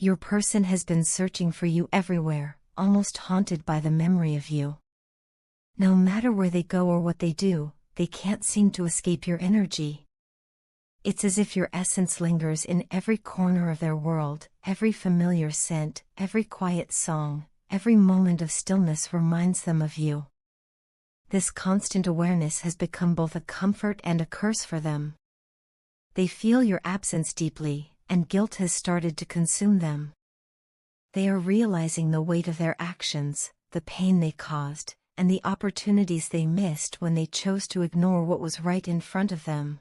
Your person has been searching for you everywhere, almost haunted by the memory of you. No matter where they go or what they do, they can't seem to escape your energy. It's as if your essence lingers in every corner of their world, every familiar scent, every quiet song, every moment of stillness reminds them of you. This constant awareness has become both a comfort and a curse for them. They feel your absence deeply, and guilt has started to consume them. They are realizing the weight of their actions, the pain they caused, and the opportunities they missed when they chose to ignore what was right in front of them.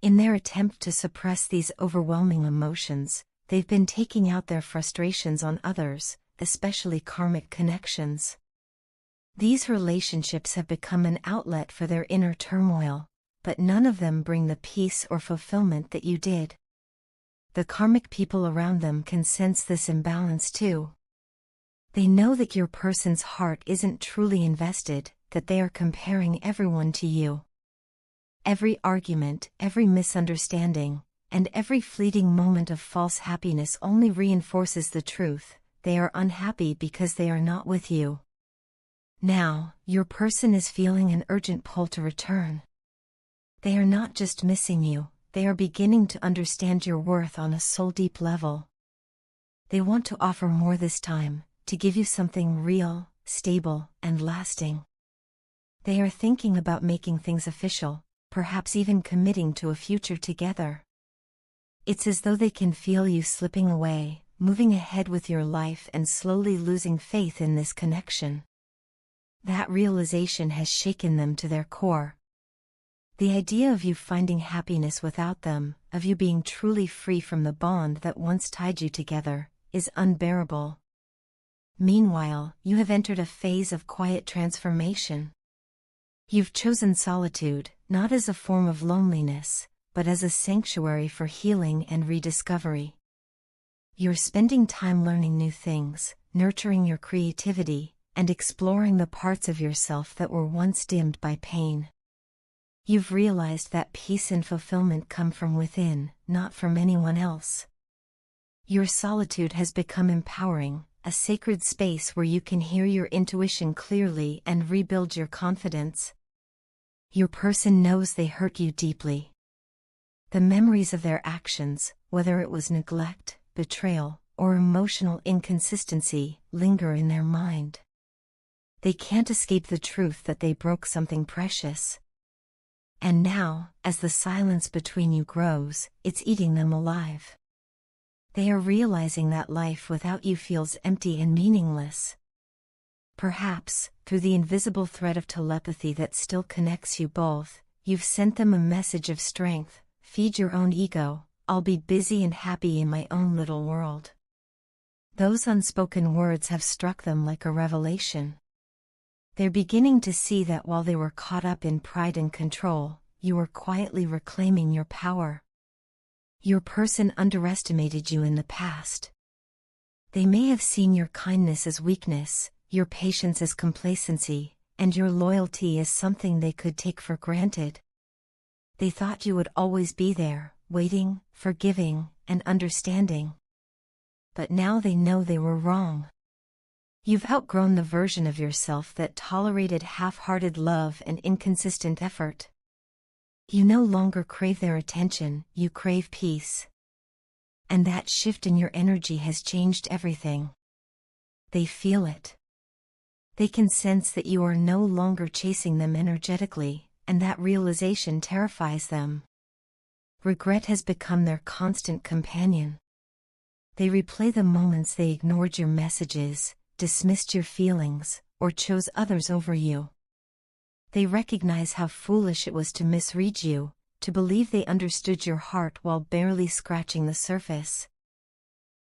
In their attempt to suppress these overwhelming emotions, they've been taking out their frustrations on others, especially karmic connections. These relationships have become an outlet for their inner turmoil, but none of them bring the peace or fulfillment that you did. The karmic people around them can sense this imbalance too. They know that your person's heart isn't truly invested, that they are comparing everyone to you. Every argument, every misunderstanding, and every fleeting moment of false happiness only reinforces the truth: they are unhappy because they are not with you. Now, your person is feeling an urgent pull to return. They are not just missing you, they are beginning to understand your worth on a soul-deep level. They want to offer more this time, to give you something real, stable, and lasting. They are thinking about making things official, perhaps even committing to a future together. It's as though they can feel you slipping away, moving ahead with your life and slowly losing faith in this connection. That realization has shaken them to their core. The idea of you finding happiness without them, of you being truly free from the bond that once tied you together, is unbearable. Meanwhile, you have entered a phase of quiet transformation. You've chosen solitude, not as a form of loneliness, but as a sanctuary for healing and rediscovery. You're spending time learning new things, nurturing your creativity, and exploring the parts of yourself that were once dimmed by pain. You've realized that peace and fulfillment come from within, not from anyone else. Your solitude has become empowering, a sacred space where you can hear your intuition clearly and rebuild your confidence. Your person knows they hurt you deeply. The memories of their actions, whether it was neglect, betrayal, or emotional inconsistency, linger in their mind. They can't escape the truth that they broke something precious. And now, as the silence between you grows, it's eating them alive. They are realizing that life without you feels empty and meaningless. Perhaps, through the invisible thread of telepathy that still connects you both, you've sent them a message of strength: feed your own ego, I'll be busy and happy in my own little world. Those unspoken words have struck them like a revelation. They're beginning to see that while they were caught up in pride and control, you were quietly reclaiming your power. Your person underestimated you in the past. They may have seen your kindness as weakness, your patience as complacency, and your loyalty as something they could take for granted. They thought you would always be there, waiting, forgiving, and understanding. But now they know they were wrong. You've outgrown the version of yourself that tolerated half-hearted love and inconsistent effort. You no longer crave their attention, you crave peace. And that shift in your energy has changed everything. They feel it. They can sense that you are no longer chasing them energetically, and that realization terrifies them. Regret has become their constant companion. They replay the moments they ignored your messages, dismissed your feelings, or chose others over you. They recognize how foolish it was to misread you, to believe they understood your heart while barely scratching the surface.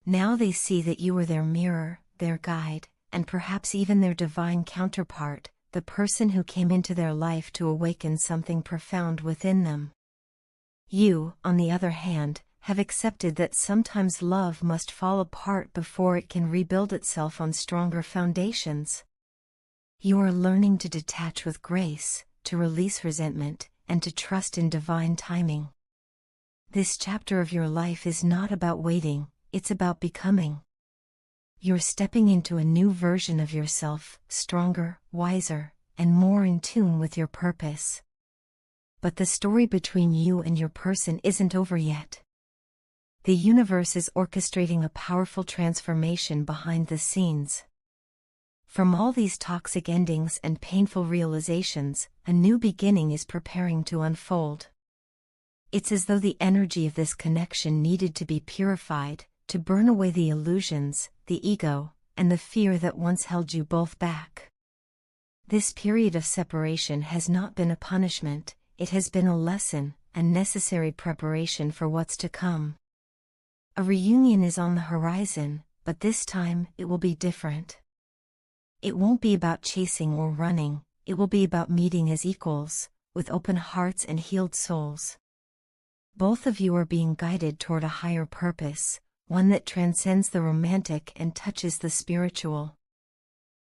Now they see that you were their mirror, their guide, and perhaps even their divine counterpart, the person who came into their life to awaken something profound within them. You, on the other hand, have accepted that sometimes love must fall apart before it can rebuild itself on stronger foundations. You are learning to detach with grace, to release resentment, and to trust in divine timing. This chapter of your life is not about waiting, it's about becoming. You're stepping into a new version of yourself, stronger, wiser, and more in tune with your purpose. But the story between you and your person isn't over yet. The universe is orchestrating a powerful transformation behind the scenes. From all these toxic endings and painful realizations, a new beginning is preparing to unfold. It's as though the energy of this connection needed to be purified, to burn away the illusions, the ego, and the fear that once held you both back. This period of separation has not been a punishment, it has been a lesson, a necessary preparation for what's to come. A reunion is on the horizon, but this time it will be different. It won't be about chasing or running, it will be about meeting as equals, with open hearts and healed souls. Both of you are being guided toward a higher purpose, one that transcends the romantic and touches the spiritual.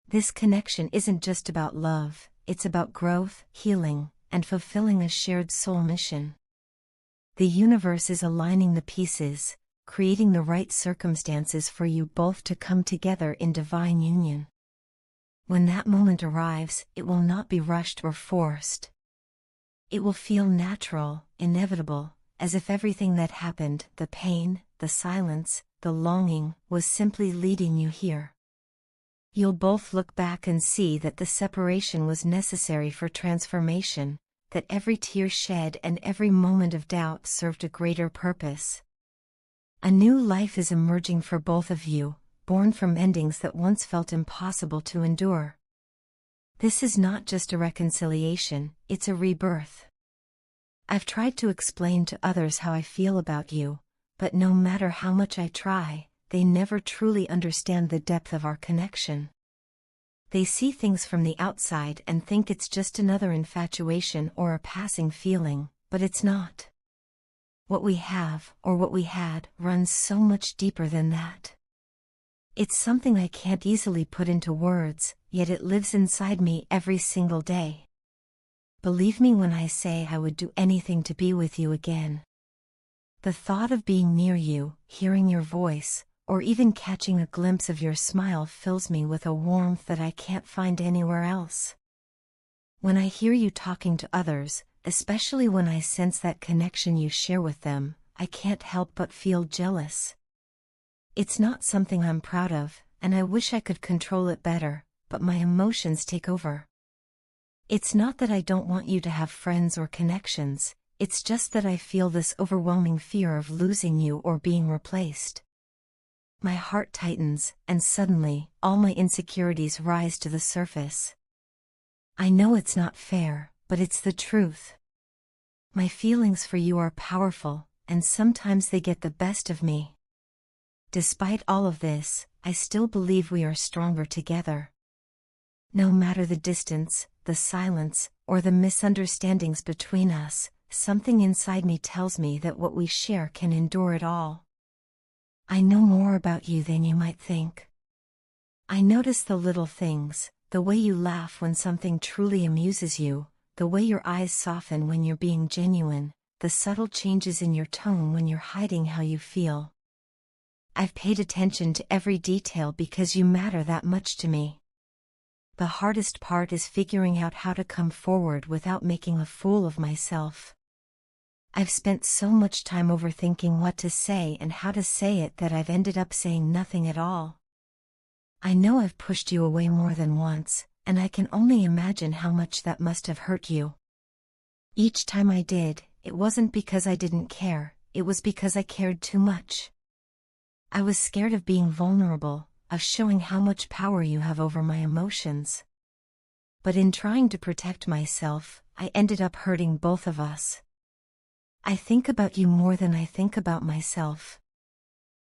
This connection isn't just about love, it's about growth, healing, and fulfilling a shared soul mission. The universe is aligning the pieces, creating the right circumstances for you both to come together in divine union. When that moment arrives, it will not be rushed or forced. It will feel natural, inevitable, as if everything that happened, the pain, the silence, the longing, was simply leading you here. You'll both look back and see that the separation was necessary for transformation, that every tear shed and every moment of doubt served a greater purpose. A new life is emerging for both of you, born from endings that once felt impossible to endure. This is not just a reconciliation, it's a rebirth. I've tried to explain to others how I feel about you, but no matter how much I try, they never truly understand the depth of our connection. They see things from the outside and think it's just another infatuation or a passing feeling, but it's not. What we have, or what we had, runs so much deeper than that. It's something I can't easily put into words, yet it lives inside me every single day. Believe me when I say I would do anything to be with you again. The thought of being near you, hearing your voice, or even catching a glimpse of your smile fills me with a warmth that I can't find anywhere else. When I hear you talking to others, especially when I sense that connection you share with them, I can't help but feel jealous. It's not something I'm proud of, and I wish I could control it better, but my emotions take over. It's not that I don't want you to have friends or connections, it's just that I feel this overwhelming fear of losing you or being replaced. My heart tightens, and suddenly, all my insecurities rise to the surface. I know it's not fair, but it's the truth. My feelings for you are powerful, and sometimes they get the best of me. Despite all of this, I still believe we are stronger together. No matter the distance, the silence, or the misunderstandings between us, something inside me tells me that what we share can endure it all. I know more about you than you might think. I notice the little things, the way you laugh when something truly amuses you, the way your eyes soften when you're being genuine, the subtle changes in your tone when you're hiding how you feel. I've paid attention to every detail because you matter that much to me. The hardest part is figuring out how to come forward without making a fool of myself. I've spent so much time overthinking what to say and how to say it that I've ended up saying nothing at all. I know I've pushed you away more than once, and I can only imagine how much that must have hurt you. Each time I did, it wasn't because I didn't care, it was because I cared too much. I was scared of being vulnerable, of showing how much power you have over my emotions. But in trying to protect myself, I ended up hurting both of us. I think about you more than I think about myself.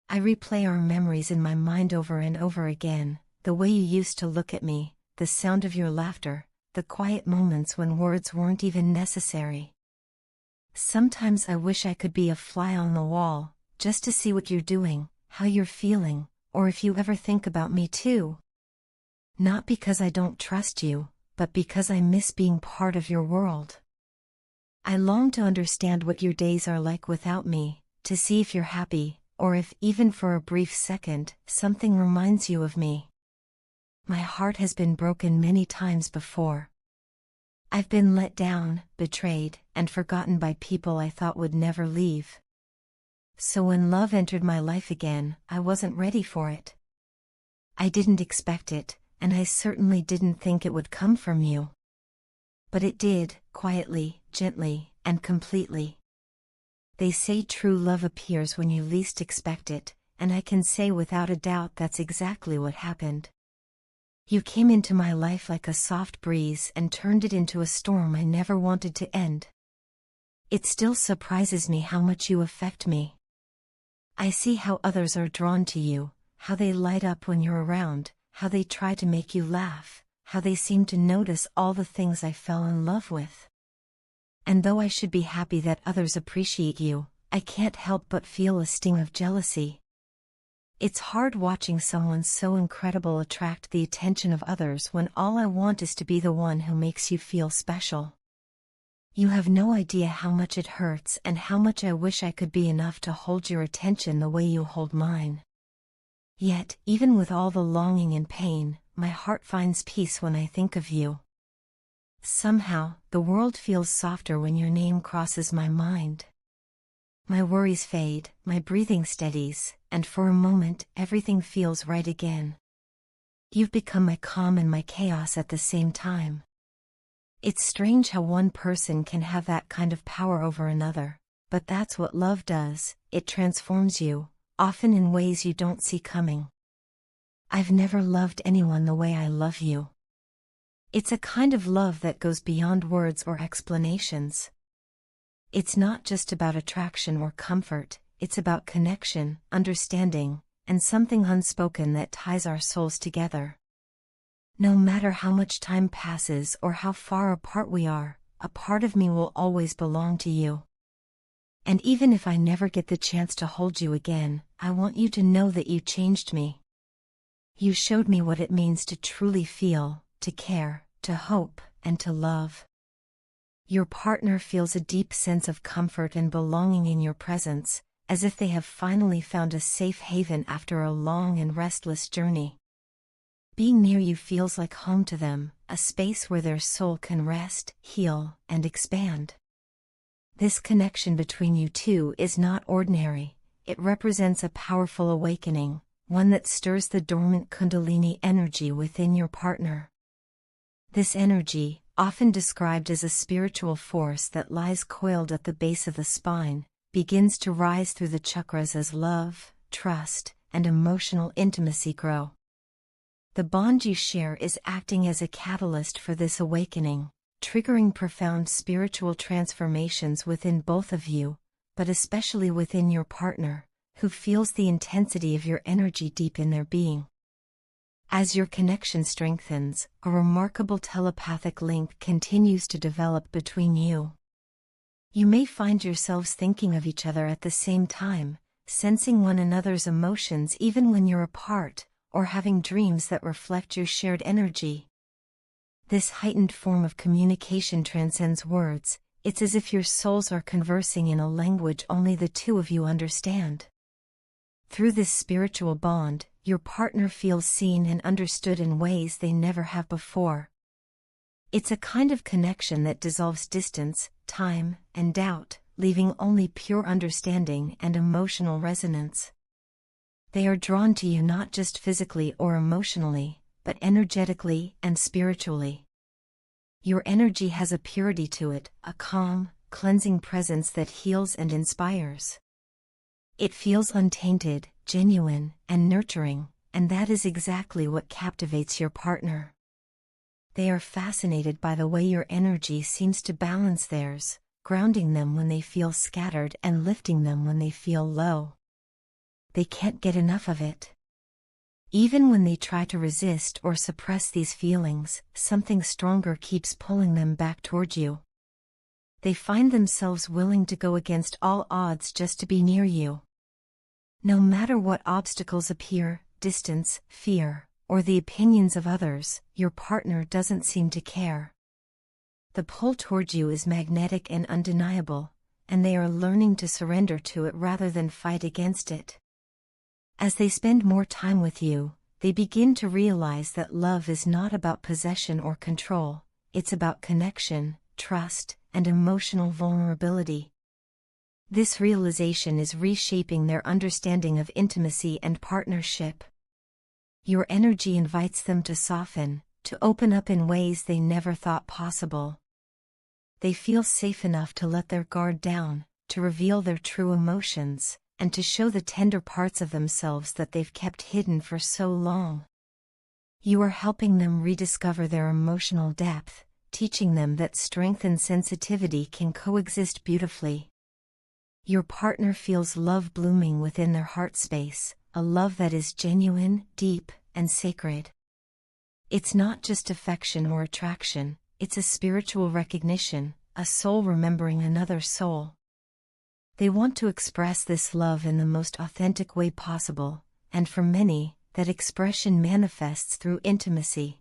I replay our memories in my mind over and over again, the way you used to look at me, the sound of your laughter, the quiet moments when words weren't even necessary. Sometimes I wish I could be a fly on the wall, just to see what you're doing, how you're feeling, or if you ever think about me too. Not because I don't trust you, but because I miss being part of your world. I long to understand what your days are like without me, to see if you're happy, or if even for a brief second, something reminds you of me. My heart has been broken many times before. I've been let down, betrayed, and forgotten by people I thought would never leave. So when love entered my life again, I wasn't ready for it. I didn't expect it, and I certainly didn't think it would come from you. But it did, quietly, gently, and completely. They say true love appears when you least expect it, and I can say without a doubt that's exactly what happened. You came into my life like a soft breeze and turned it into a storm I never wanted to end. It still surprises me how much you affect me. I see how others are drawn to you, how they light up when you're around, how they try to make you laugh, how they seem to notice all the things I fell in love with. And though I should be happy that others appreciate you, I can't help but feel a sting of jealousy. It's hard watching someone so incredible attract the attention of others when all I want is to be the one who makes you feel special. You have no idea how much it hurts and how much I wish I could be enough to hold your attention the way you hold mine. Yet, even with all the longing and pain, my heart finds peace when I think of you. Somehow, the world feels softer when your name crosses my mind. My worries fade, my breathing steadies, and for a moment, everything feels right again. You've become my calm and my chaos at the same time. It's strange how one person can have that kind of power over another, but that's what love does, it transforms you, often in ways you don't see coming. I've never loved anyone the way I love you. It's a kind of love that goes beyond words or explanations. It's not just about attraction or comfort, it's about connection, understanding, and something unspoken that ties our souls together. No matter how much time passes or how far apart we are, a part of me will always belong to you. And even if I never get the chance to hold you again, I want you to know that you changed me. You showed me what it means to truly feel, to care, to hope, and to love. Your partner feels a deep sense of comfort and belonging in your presence, as if they have finally found a safe haven after a long and restless journey. Being near you feels like home to them, a space where their soul can rest, heal, and expand. This connection between you two is not ordinary, it represents a powerful awakening, one that stirs the dormant Kundalini energy within your partner. This energy, often described as a spiritual force that lies coiled at the base of the spine, begins to rise through the chakras as love, trust, and emotional intimacy grow. The bond you share is acting as a catalyst for this awakening, triggering profound spiritual transformations within both of you, but especially within your partner, who feels the intensity of your energy deep in their being. As your connection strengthens, a remarkable telepathic link continues to develop between you. You may find yourselves thinking of each other at the same time, sensing one another's emotions even when you're apart, or having dreams that reflect your shared energy. This heightened form of communication transcends words, it's as if your souls are conversing in a language only the two of you understand. Through this spiritual bond, your partner feels seen and understood in ways they never have before. It's a kind of connection that dissolves distance, time, and doubt, leaving only pure understanding and emotional resonance. They are drawn to you not just physically or emotionally, but energetically and spiritually. Your energy has a purity to it, a calm, cleansing presence that heals and inspires. It feels untainted, genuine, and nurturing, and that is exactly what captivates your partner. They are fascinated by the way your energy seems to balance theirs, grounding them when they feel scattered and lifting them when they feel low. They can't get enough of it. Even when they try to resist or suppress these feelings, something stronger keeps pulling them back toward you. They find themselves willing to go against all odds just to be near you. No matter what obstacles appear, distance, fear, or the opinions of others, your partner doesn't seem to care. The pull toward you is magnetic and undeniable, and they are learning to surrender to it rather than fight against it. As they spend more time with you, they begin to realize that love is not about possession or control, it's about connection, trust, and emotional vulnerability. This realization is reshaping their understanding of intimacy and partnership. Your energy invites them to soften, to open up in ways they never thought possible. They feel safe enough to let their guard down, to reveal their true emotions, and to show the tender parts of themselves that they've kept hidden for so long. You are helping them rediscover their emotional depth, teaching them that strength and sensitivity can coexist beautifully. Your partner feels love blooming within their heart space, a love that is genuine, deep, and sacred. It's not just affection or attraction, it's a spiritual recognition, a soul remembering another soul. They want to express this love in the most authentic way possible, and for many, that expression manifests through intimacy.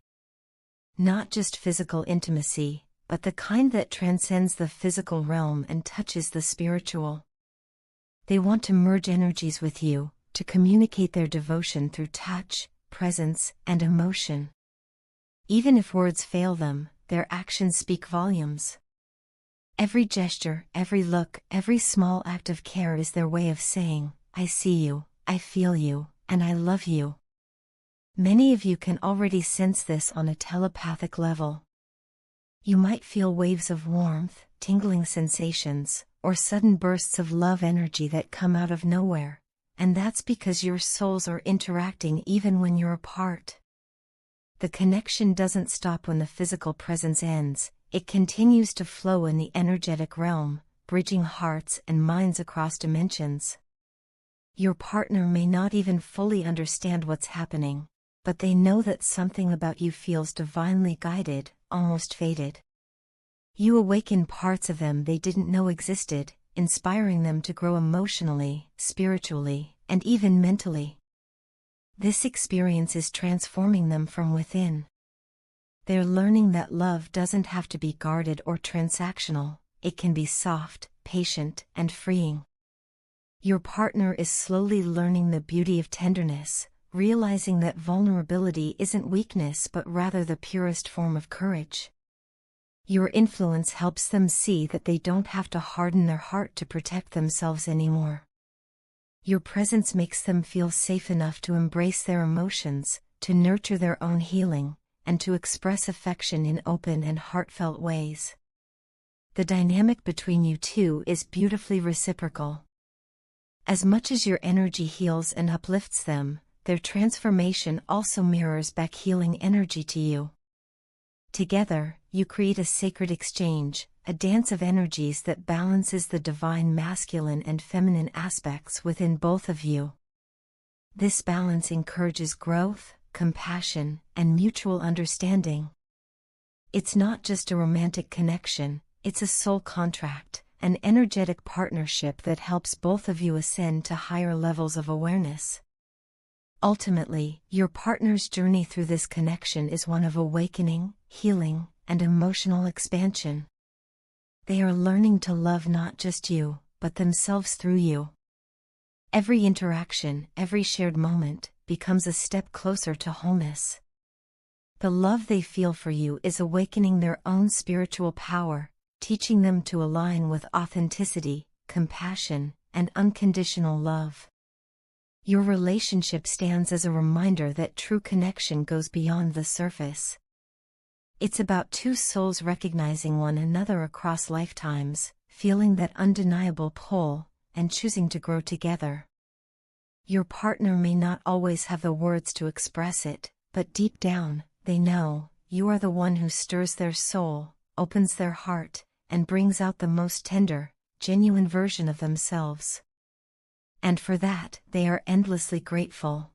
Not just physical intimacy, but the kind that transcends the physical realm and touches the spiritual. They want to merge energies with you, to communicate their devotion through touch, presence, and emotion. Even if words fail them, their actions speak volumes. Every gesture, every look, every small act of care is their way of saying, "I see you, I feel you, and I love you." Many of you can already sense this on a telepathic level. You might feel waves of warmth, tingling sensations, or sudden bursts of love energy that come out of nowhere, and that's because your souls are interacting even when you're apart. The connection doesn't stop when the physical presence ends, it continues to flow in the energetic realm, bridging hearts and minds across dimensions. Your partner may not even fully understand what's happening, but they know that something about you feels divinely guided, almost fated. You awaken parts of them they didn't know existed, inspiring them to grow emotionally, spiritually, and even mentally. This experience is transforming them from within. They're learning that love doesn't have to be guarded or transactional, it can be soft, patient, and freeing. Your partner is slowly learning the beauty of tenderness, realizing that vulnerability isn't weakness but rather the purest form of courage. Your influence helps them see that they don't have to harden their heart to protect themselves anymore. Your presence makes them feel safe enough to embrace their emotions, to nurture their own healing, and to express affection in open and heartfelt ways. The dynamic between you two is beautifully reciprocal. As much as your energy heals and uplifts them, their transformation also mirrors back healing energy to you. Together, you create a sacred exchange, a dance of energies that balances the divine masculine and feminine aspects within both of you. This balance encourages growth, compassion, and mutual understanding. It's not just a romantic connection, it's a soul contract, an energetic partnership that helps both of you ascend to higher levels of awareness. Ultimately, your partner's journey through this connection is one of awakening, healing, and emotional expansion. They are learning to love not just you, but themselves through you. Every interaction, every shared moment, becomes a step closer to wholeness. The love they feel for you is awakening their own spiritual power, teaching them to align with authenticity, compassion, and unconditional love. Your relationship stands as a reminder that true connection goes beyond the surface. It's about two souls recognizing one another across lifetimes, feeling that undeniable pull, and choosing to grow together. Your partner may not always have the words to express it, but deep down, they know, you are the one who stirs their soul, opens their heart, and brings out the most tender, genuine version of themselves. And for that, they are endlessly grateful.